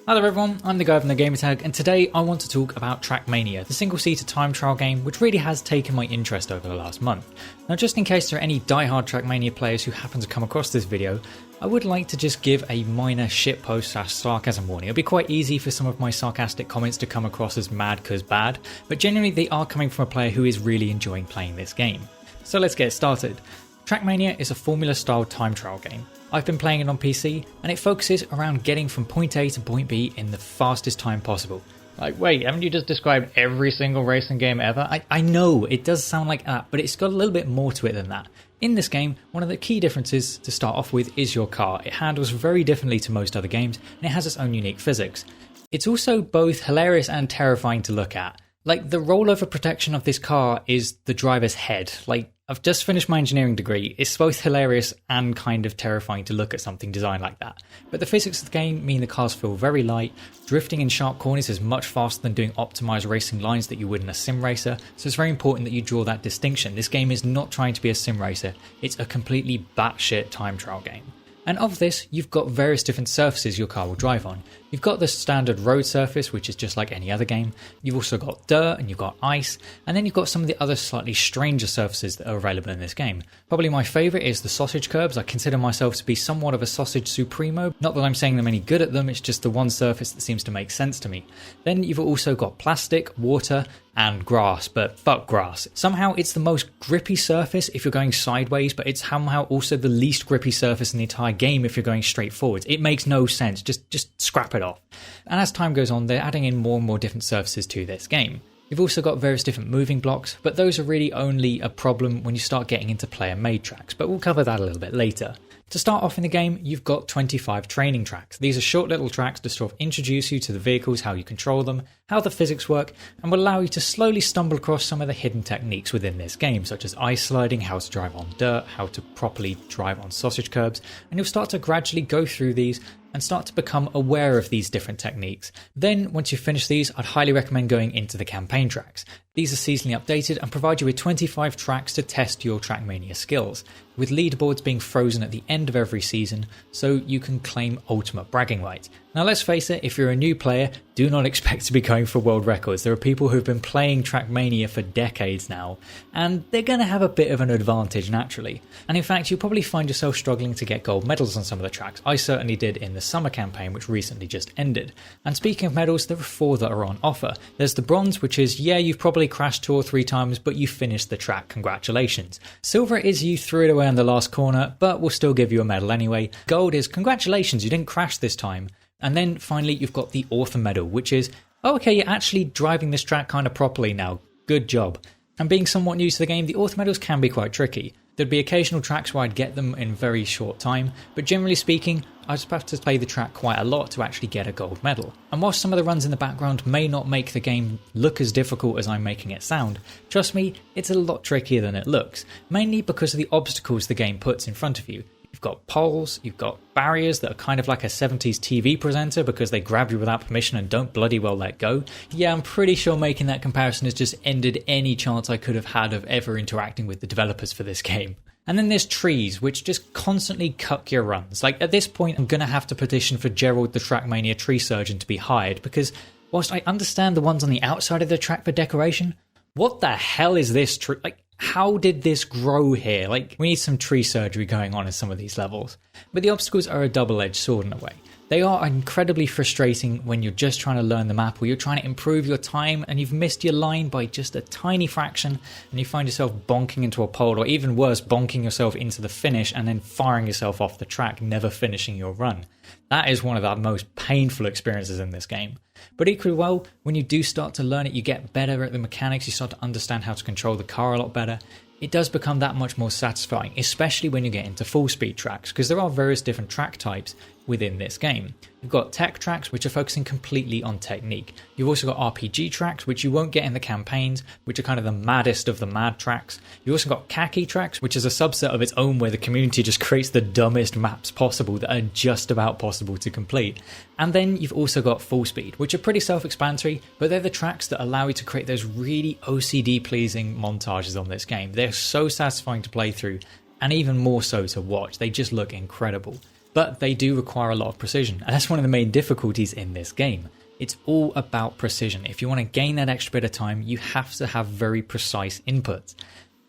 Hi there everyone, I'm TheGuyWithNoGamertag, and today I want to talk about Tracmania, the single-seater time trial game which really has taken my interest over the last month. Now just in case there are any die-hard Tracmania players who happen to come across this video, I would like to just give a minor shitpost/sarcasm warning. It'll be quite easy for some of my sarcastic comments to come across as mad cause bad, but generally they are coming from a player who is really enjoying playing this game. So let's get started. Tracmania is a formula-style time trial game. I've been playing it on PC, and it focuses around getting from point A to point B in the fastest time possible. Like, wait, haven't you just described every single racing game ever? I know, it does sound like that, but it's got a little bit more to it than that. In this game, one of the key differences to start off with is your car. It handles very differently to most other games, and it has its own unique physics. It's also both hilarious and terrifying to look at. Like, the rollover protection of this car is the driver's head. Like, I've just finished my engineering degree. It's both hilarious and kind of terrifying to look at something designed like that. But the physics of the game mean the cars feel very light. Drifting in sharp corners is much faster than doing optimized racing lines that you would in a sim racer, so it's very important that you draw that distinction. This game is not trying to be a sim racer, it's a completely batshit time trial game. And of this, you've got various different surfaces your car will drive on. You've got the standard road surface, which is just like any other game. You've also got dirt and you've got ice, and then you've got some of the other slightly stranger surfaces that are available in this game. Probably my favourite is the sausage curbs. I consider myself to be somewhat of a sausage supremo. Not that I'm saying I'm any good at them, it's just the one surface that seems to make sense to me. Then you've also got plastic, water, and grass, but fuck grass. Somehow it's the most grippy surface if you're going sideways, but it's somehow also the least grippy surface in the entire game if you're going straight forwards. It makes no sense, just scrap it off. And as time goes on, they're adding in more and more different surfaces to this game. You've also got various different moving blocks, but those are really only a problem when you start getting into player-made tracks, but we'll cover that a little bit later. To start off in the game, you've got 25 training tracks. These are short little tracks to sort of introduce you to the vehicles, how you control them, how the physics work, and will allow you to slowly stumble across some of the hidden techniques within this game, such as ice sliding, how to drive on dirt, how to properly drive on sausage curbs, and you'll start to gradually go through these and start to become aware of these different techniques. Then, once you finish these, I'd highly recommend going into the campaign tracks. These are seasonally updated and provide you with 25 tracks to test your Tracmania skills, with leaderboards being frozen at the end of every season, so you can claim ultimate bragging rights. Now let's face it, if you're a new player, do not expect to be going for world records. There are people who've been playing Tracmania for decades now, and they're going to have a bit of an advantage naturally. And in fact, you'll probably find yourself struggling to get gold medals on some of the tracks. I certainly did in the summer campaign, which recently just ended. And speaking of medals, there are 4 that are on offer. There's the bronze, which is, yeah, you've probably crashed 2 or 3 times, but you finished the track, congratulations. Silver is you threw it away on the last corner, but we'll still give you a medal anyway. Gold is, congratulations, you didn't crash this time. And then finally you've got the author medal, which is, oh, okay, you're actually driving this track kind of properly now, good job. And being somewhat new to the game, the author medals can be quite tricky. There'd be occasional tracks where I'd get them in very short time, but generally speaking, I'd just have to play the track quite a lot to actually get a gold medal. And whilst some of the runs in the background may not make the game look as difficult as I'm making it sound, trust me, it's a lot trickier than it looks, mainly because of the obstacles the game puts in front of you. You've got poles, you've got barriers that are kind of like a 70s TV presenter because they grab you without permission and don't bloody well let go. Yeah, I'm pretty sure making that comparison has just ended any chance I could have had of ever interacting with the developers for this game. And then there's trees, which just constantly cuck your runs. Like, at this point, I'm going to have to petition for Gerald the Tracmania tree surgeon to be hired, because whilst I understand the ones on the outside of the track for decoration, what the hell is this tree? Like, how did this grow here? Like, we need some tree surgery going on in some of these levels. But the obstacles are a double-edged sword in a way. They are incredibly frustrating when you're just trying to learn the map or you're trying to improve your time and you've missed your line by just a tiny fraction and you find yourself bonking into a pole, or even worse, bonking yourself into the finish and then firing yourself off the track, never finishing your run. That is one of the most painful experiences in this game. But equally well, when you do start to learn it, you get better at the mechanics, you start to understand how to control the car a lot better. It does become that much more satisfying, especially when you get into full speed tracks, because there are various different track types within this game. You've got tech tracks, which are focusing completely on technique. You've also got RPG tracks, which you won't get in the campaigns, which are kind of the maddest of the mad tracks. You've also got khaki tracks, which is a subset of its own where the community just creates the dumbest maps possible that are just about possible to complete. And then you've also got full speed, which are pretty self-explanatory, but they're the tracks that allow you to create those really OCD pleasing montages on this game. They're so satisfying to play through, and even more so to watch. They just look incredible. but they do require a lot of precision, and that's one of the main difficulties in this game. It's all about precision. If you want to gain that extra bit of time, you have to have very precise inputs.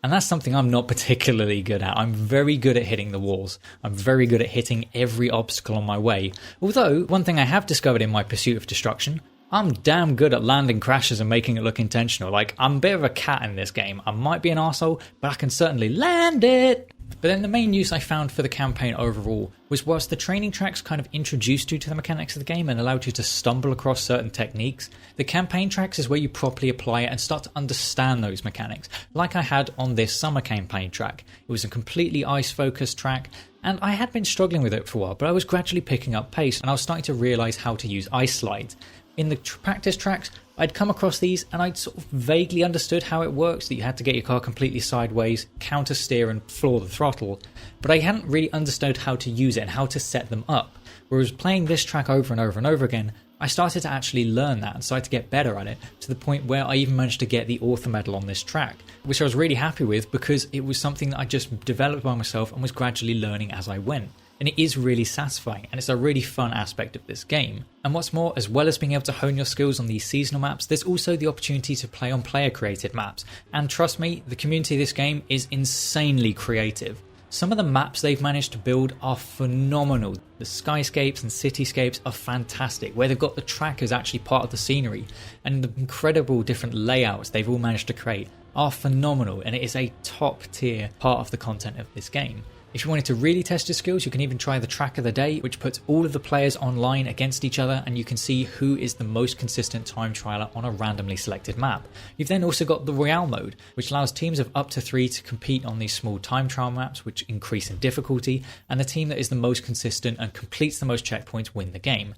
And that's something I'm not particularly good at. I'm very good at hitting the walls. I'm very good at hitting every obstacle on my way. Although, one thing I have discovered in my pursuit of destruction, I'm damn good at landing crashes and making it look intentional. Like, I'm a bit of a cat in this game. I might be an arsehole, but I can certainly land it. But then the main use I found for the campaign overall was whilst the training tracks kind of introduced you to the mechanics of the game and allowed you to stumble across certain techniques, the campaign tracks is where you properly apply it and start to understand those mechanics, like I had on this summer campaign track. It was a completely ice focused track, and I had been struggling with it for a while, but I was gradually picking up pace and I was starting to realise how to use ice slides. In the practice tracks, I'd come across these and I'd sort of vaguely understood how it works, that you had to get your car completely sideways, counter steer and floor the throttle, but I hadn't really understood how to use it and how to set them up. Whereas playing this track over and over and over again, I started to actually learn that and started to get better at it, to the point where I even managed to get the author medal on this track, which I was really happy with because it was something that I just developed by myself and was gradually learning as I went. And it is really satisfying, and it's a really fun aspect of this game. And what's more, as well as being able to hone your skills on these seasonal maps, there's also the opportunity to play on player created maps. And trust me, the community of this game is insanely creative. Some of the maps they've managed to build are phenomenal. The skyscapes and cityscapes are fantastic, where they've got the track as actually part of the scenery, and the incredible different layouts they've all managed to create are phenomenal, and it is a top tier part of the content of this game. If you wanted to really test your skills, you can even try the track of the day, which puts all of the players online against each other, and you can see who is the most consistent time trialer on a randomly selected map. You've then also got the Royale mode, which allows teams of up to 3 to compete on these small time trial maps, which increase in difficulty, and the team that is the most consistent and completes the most checkpoints win the game.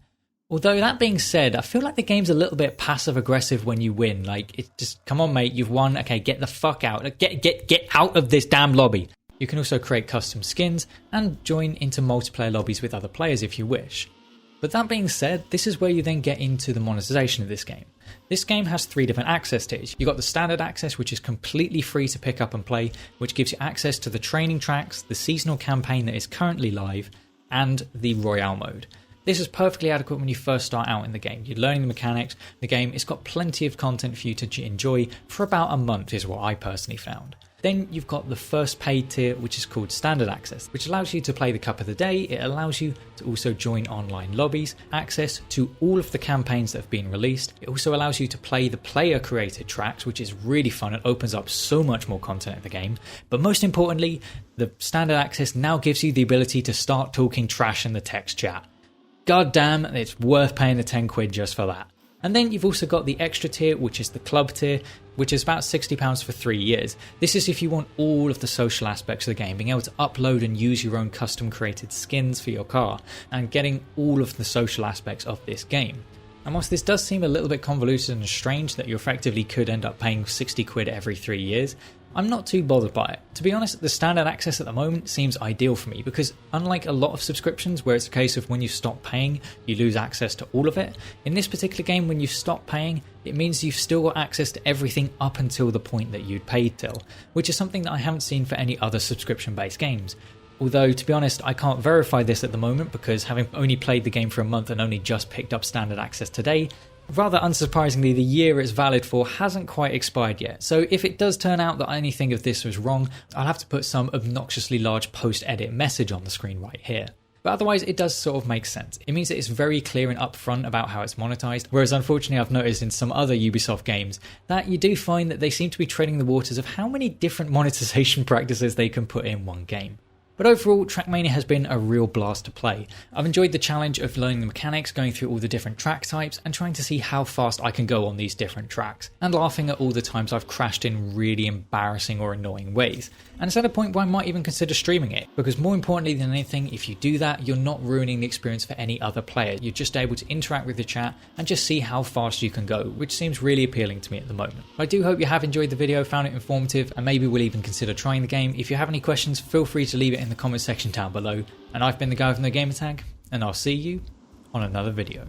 Although that being said, I feel like the game's a little bit passive aggressive when you win. Like, it's just, come on mate, you've won, okay, get the fuck out, get out of this damn lobby. You can also create custom skins and join into multiplayer lobbies with other players if you wish. But that being said, this is where you then get into the monetization of this game. This game has 3 different access tiers. You've got the standard access, which is completely free to pick up and play, which gives you access to the training tracks, the seasonal campaign that is currently live, and the Royale mode. This is perfectly adequate when you first start out in the game. You're learning the mechanics, the game, it's got plenty of content for you to enjoy for about a month is what I personally found. Then you've got the first paid tier, which is called Standard Access, which allows you to play the Cup of the Day. It allows you to also join online lobbies, access to all of the campaigns that have been released. It also allows you to play the player created tracks, which is really fun. It opens up so much more content in the game. But most importantly, the Standard Access now gives you the ability to start talking trash in the text chat. God damn, it's worth paying the 10 quid just for that. And then you've also got the extra tier, which is the club tier, which is about £60 for 3 years. This is if you want all of the social aspects of the game, being able to upload and use your own custom created skins for your car, and getting all of the social aspects of this game. And whilst this does seem a little bit convoluted and strange that you effectively could end up paying 60 quid every 3 years, I'm not too bothered by it. To be honest, the standard access at the moment seems ideal for me because unlike a lot of subscriptions where it's a case of when you stop paying, you lose access to all of it, in this particular game when you stop paying, it means you've still got access to everything up until the point that you'd paid till, which is something that I haven't seen for any other subscription-based games. Although, to be honest, I can't verify this at the moment because having only played the game for a month and only just picked up standard access today, rather unsurprisingly, the year it's valid for hasn't quite expired yet. So if it does turn out that anything of this was wrong, I'll have to put some obnoxiously large post-edit message on the screen right here. But otherwise, it does sort of make sense. It means that it's very clear and upfront about how it's monetized, whereas unfortunately I've noticed in some other Ubisoft games that you do find that they seem to be treading the waters of how many different monetization practices they can put in one game. But overall, Tracmania has been a real blast to play. I've enjoyed the challenge of learning the mechanics, going through all the different track types and trying to see how fast I can go on these different tracks, and laughing at all the times I've crashed in really embarrassing or annoying ways. And it's at a point where I might even consider streaming it, because more importantly than anything, if you do that, you're not ruining the experience for any other player. You're just able to interact with the chat and just see how fast you can go, which seems really appealing to me at the moment. I do hope you have enjoyed the video, found it informative, and maybe will even consider trying the game. If you have any questions, feel free to leave it in the comment section down below. And I've been the guy with no gamer tag, and I'll see you on another video.